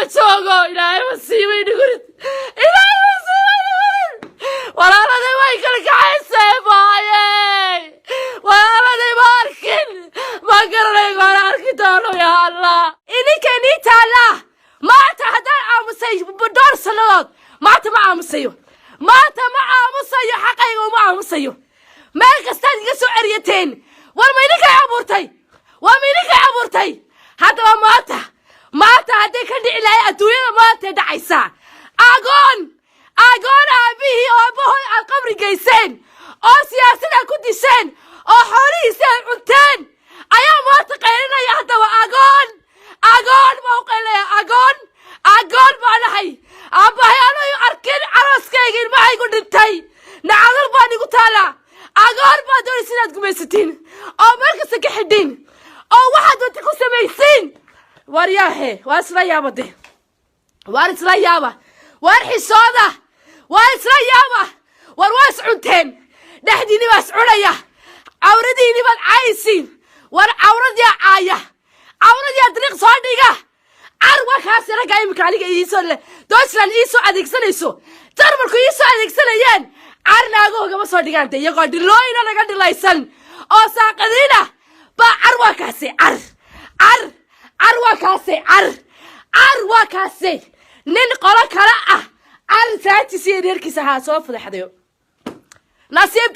بتشوقه إلهي مسيبي نقول إلهي مسيبي نقول ولا أنا ما يكلك عيسى باي ولا أنا ماركن ما قرني ولا أركضونه يا الله إني كنيت الله ما تهدر عمسي بدور سنوات ما تمع عمسيو ما تمع عمسيو حقي وما عمسيو ما قستان يسوع عريتين والمينك عبورتي ومينك عبورتي هذا ماتا هدي كان إلهي أدوية ماتا دعيسا أقول أبيه وأبوه القبر جيسين أو سياسنا كديسين أو حوري سين عدتين أيا ماتا قيلنا يهدا أقول موقعنا أقول بانهي أباهي أنا أركين عروس كيجين ما يقول نبتاي نعذر باني قتالا أقول بادوري سنات قميستين أو مركز كحدين أو واحد وانتكو سميسين وارياهي واسلا يابا دي وارسلا يابا وارحسودا وارسلا يابا وارواس عونتين نحديني واس عونيا عورديني بان عايسين وار عورد يا عايا عورد يا دريق صادقة عروا كاسي رقاي مكاليك إيسو اللي دوشلان إيسو عديك سنيسو ترمركو إيسو عديك سنيين عرنا أقوه كما صادقان تي يقول دلوين أنا قد لايسن أو ساقدينة با عروا كاسي عروا كاسي نين قولا كلا عر ساعتي سيرير كيسها صوف ذا حديو نصيب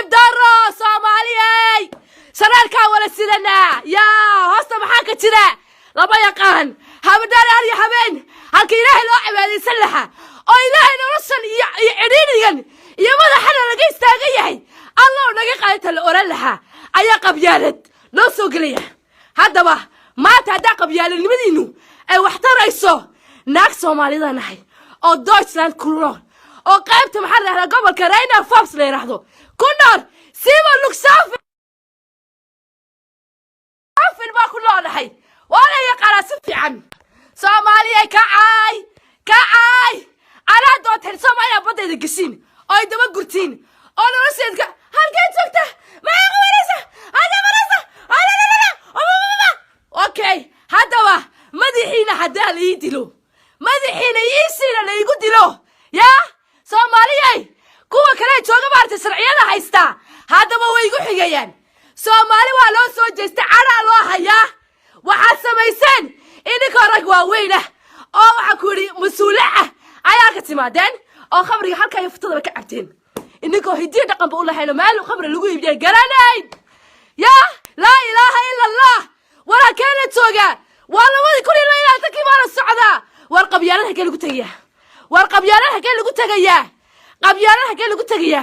دارو صوماليي سرالكا ولا سيدنا يا هوستا محاكا تيدا لما يقان هابداري هاري حبين هالكي إلهي لو عبادي سلحة oo ilaahay noloshan iyo cidhiidhigan iyo madaxana laga istaagayahay allah naga qaata la oran lahaa ayaa qabyaalad loo soo gelaya haddaba maanta haddaa qabyaaladnimadiinu ay wax tarayso naag soomaalida nahay oo Deutschland ku nool oo qaybta maxaa la yiraahdaa gobolka Rheinland-Pfalz la yiraahdo ku nool siiba Luxembourg baa ku noolahay wala yaqaan si fiican Soomaaliya kacay أنا دوت هالسما يا بدي دقسين أي دم قرتين أنا رسيت هالكين سكتة ما يقول رسا أنا أوكي هذا وا مدحين هذا اللي يدلو مدحين يسير اللي يقول له يا سومالي كوا كلا شو قبار تسرعينا هيستا هذا ما هو يقول حجيان سومالي والله سوجست على الله يا وحسب يسن إنك رجوا وينه أو عكوري مسؤولة ayaa ka timaadeen oo khamriga halka ay futada ka cabteen inagoo hidii dhaqan buu lahayn meel khamri lagu iibiyay garanayn ya la ilaha illa allah wala kana tooga wala wadi kulli la ilaha takibaara socda war qabyaalada kale lagu tagaya qabyaalada kale lagu tagaya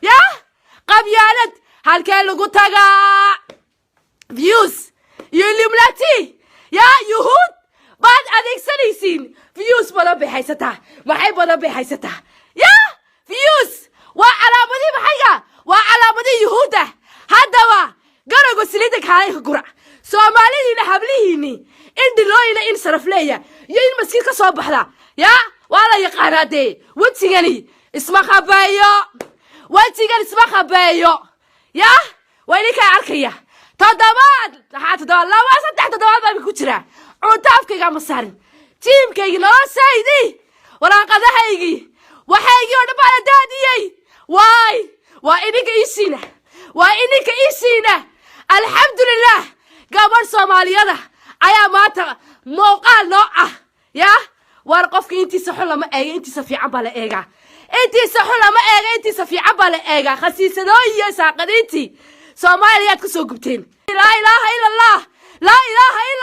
ya qabyaalad halka lagu taga views yulimlati ya yuhud بعد أديك سنيسين فيوس بلا بحيسته محي بلا بحيسته يا فيوس وعلامتي بحيجة وعلامتي يهوده هذا وا قرقوا سليتك هاي قرع سومالي نحبليني إن دلوي إن صرف ليا يين مسكين كصوب حلا يا ولا يقاراتي وتيجاني اسمها خبايو يا وينك عركية تضامن حتى تضامن لا واسد تحت تضامن بكتير عطافك يا مسار تيمك لا سيدي ولا قدحيجي وحيجي ودبا داديي وإنك إيسينا الحمد لله قبل صوماليا أيا ماتا موقع نوعه يا ورقفك انتي سحولة ما ايغا انتي سفي عبالة ايغا انتي سفي عبالة ايغا خسيسة نوية ساقدينتي صوماليا تكسو قبتين لا إله إلا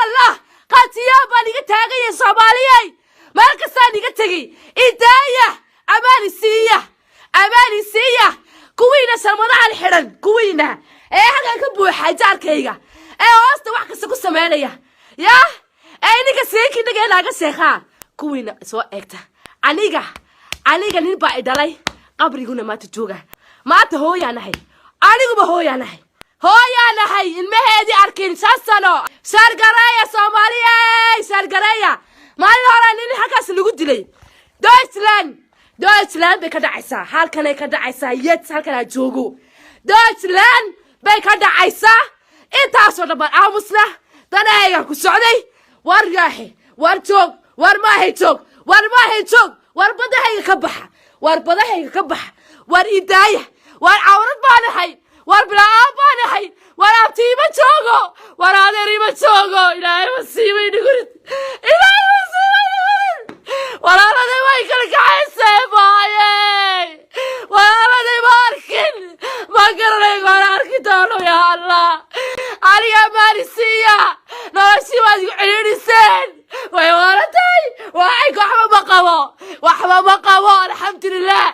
الله قاتيابا نيجا تاغي صوماليا مالكسا نيجا تاغي إدايا أماني سيا كوينة سلمضاء الحرن كوينة هكا كبوي حاجار كيغا واستا وحكا سكو سماليا يا نيجا سيكي نيجا لاغا سيخا كوينة سوا اكتا aniga nin baa idalay qabriguna ma tujooga maanta hooyanahay aniguba hooyanahay ilmaheedii arkin saasano sargaraya Soomaaliya sargaraya maalin hore nin halkaas lagu dilay Deutschland bay ka dhacaysaa halkan ay ka dhacaysaa yet halkan ay joogo Deutschland bay ka dhacaysaa intaas oo dhan aamusna danayga ku socday waryahay وارجوك وارماهيجوك وارماهيجوك واربدهي كبح واربدهي كبح واريدايه وارعورت بانهي واربلا بانهي وارابتي ما جوجو وارادري ما جوجو إلهي مسيبي نقول إلهي مسيبي نقول وارادي ما يكلك عيسى باي وارادي ماركن ما قررك واراركي دونو يا الله عليا مارسيا نوشي ما يعيني سين ويوالدي وعيك وحبا ما قبو الحمد لله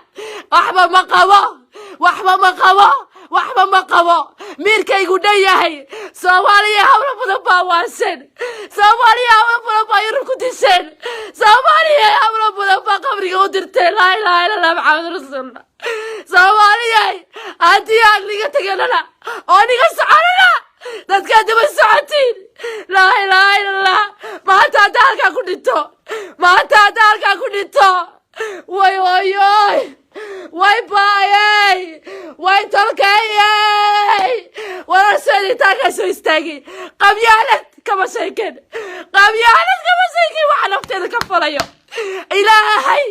وحبا ما قبو ميركا يقول دياهي سواليا هولا بدا واسن سواليا هولا بدا يركو ديسن سواليا هولا بدا قبري ودرتين لا اله الا الله محمد رسول الله سواليا هادي اغليغا تغلنا اونيغا سعرنا dadka daba socotiin la ilaha illallah maanta dalka ku dhinto maanta dalka ku dhinto way baayay way tolkayay wala soo soo istaagi qabyaalad kama sheekeen waxa nafteeda ka falayo ilaahay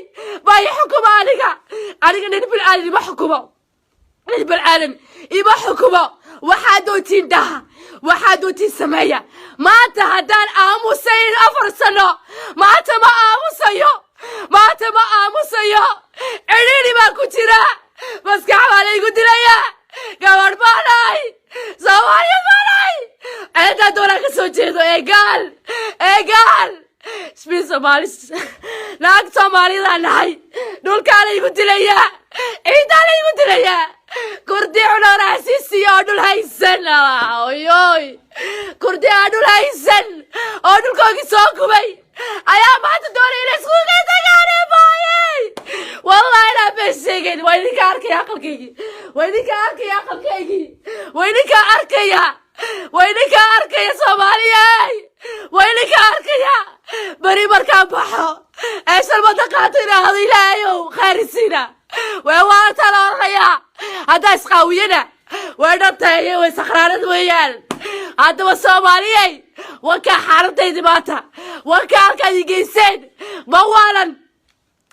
bay xukuma aniga nin bil aadami ma xukumo nin bil aadami ima xukumo وحادوتين ده وحادوتين سمايا ما تهدان آموسين أفرسنو ما تما آموسيو عينيني ما كتيرا بس كعبالي قد ليا قوار بالاي زواري بالاي عيدا دوراك سوچيدو ايقال شبين سومالي ناك سومالي لانهاي دول كالي قد ليا عيدالي قد ليا كردي على راسي سيادول هايسن اوي كردي على هايسن اودول كوغي سوكوبي ايا ما تدوري لسوقي تغاري باي والله انا بشيغن وينك اركي عقلكيغي وينك اركي يا صوماليا وينك اركي بري بركان بحو ايش المدقاتنا هذه لايو خارسينا ويوانتا الارغيا هذا اسقاوينا وينبتاي ويسخرانت ويال هذا والصوماليي وكا حارتي دماتا وكا اركا يجيسين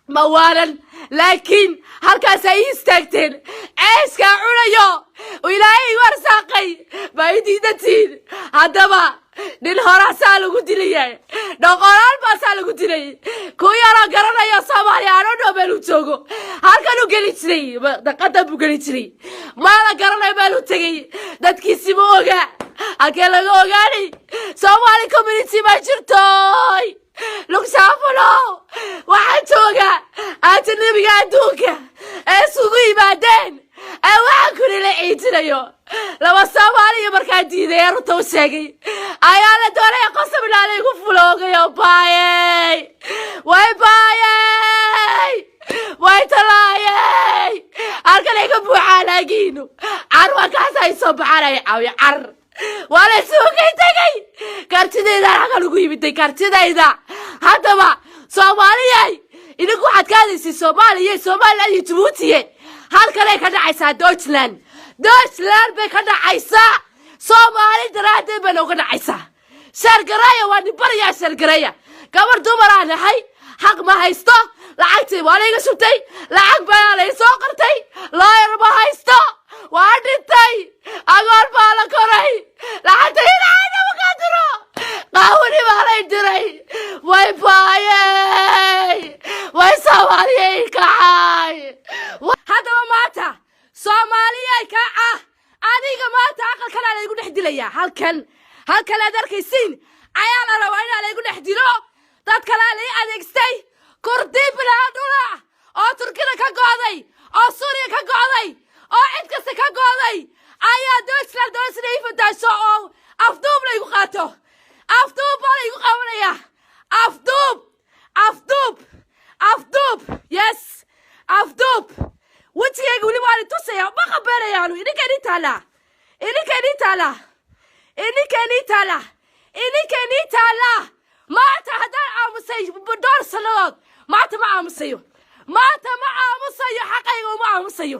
موالا لكن هالكا سيستاكتين عيسكا عريو وإلهي ورساقي بايديدتين هذا ما nin horaa lagu dilay dhaqoraal baa lagu dilay ku yara garanaya Soomaaliya aan meel u joogo halkan u gali jiray daqada buu gali jiray ma la garanay meel u tagay dadkiisi ma oga halkee laga ogaanay Soomaali community ma jirtooy lug saafalo waxaan jooga ajnabiga adduunka ee sugu yimaadeen waxaan ku leeyahay laba Soomaaliya markaa diiday runta u sheegay ayaa la doonay qasab ilaalay ku fuloogayo baayay way talaayay arkalayga buuxaalagiino arwa kaasay soo baxay caawiya wala suuqay tagay kartideeda halka lagu yimid kartideeda hadaba Soomaaliyay idinku waxaad ka hadlaysaa Soomaaliya iyo Djibouti halkan ay ka dhacaysaa Deutschland bay ka dhacaysaa Soomaali daraaddeed bay uga dhacaysaa shargaraya waa nibaraya shargaraya gabar dumar aan ahay xaq ma haysto lacagtii waa la iga shubtay lacag baa la soo qartay lawyer ma haysto waa dhintay agoor baa la koray lacagtii ilaahay ma ka diro qaawani baa la diray way baayay way Soomaaliyay kacay hadaba maanta Soomaaliyay kaca adiga maanta aqalkan la igu dhex dilaya halkan aad arkaysiin ayaa la rabaa in la igu dhex dilo dad kale la adeegstay kurdi bilaadula oo Turkiga ka go'day oo Suuriya ka go'day oo cid kasta ka go'day ayaa Deutschland doonayay fadaaso oo afduub la igu qaato afduub baa la igu qabanaya afduub yes afduub wajigayga wali waa tusaya ma qabeelayaanu idinkani taala maanta haddaan aamusay door sanadood maanta ma aamusayo xaqayga uma aamusayo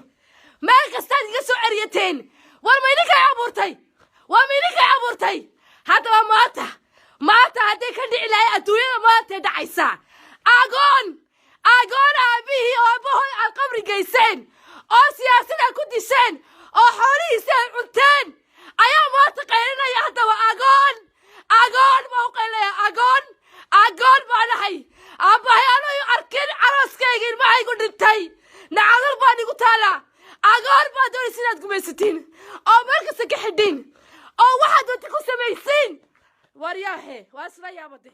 meel kastaad iga soo ceriyateen war ma idinkay abuurtay haddaba maanta hadday ka dhici lahay adduunyada maanta dhacaysa agoon aabihii oo aabbahood aan qabri geyseen oo siyaasada ku disheen oo xoolihiisa ay cunteen ayaa maanta qaylinaya haddaba agoon ma u qaylaya agoon baa dhahay aabbahay aanu arkin carooskayga ilmahaygu dhintay nacadal baan igu taala agoon baa doonaysa inaad gumaysatiin oo meel kasta ka xidhin oo waxaad doonta ku samaysiin waryaahe waa isla yaabade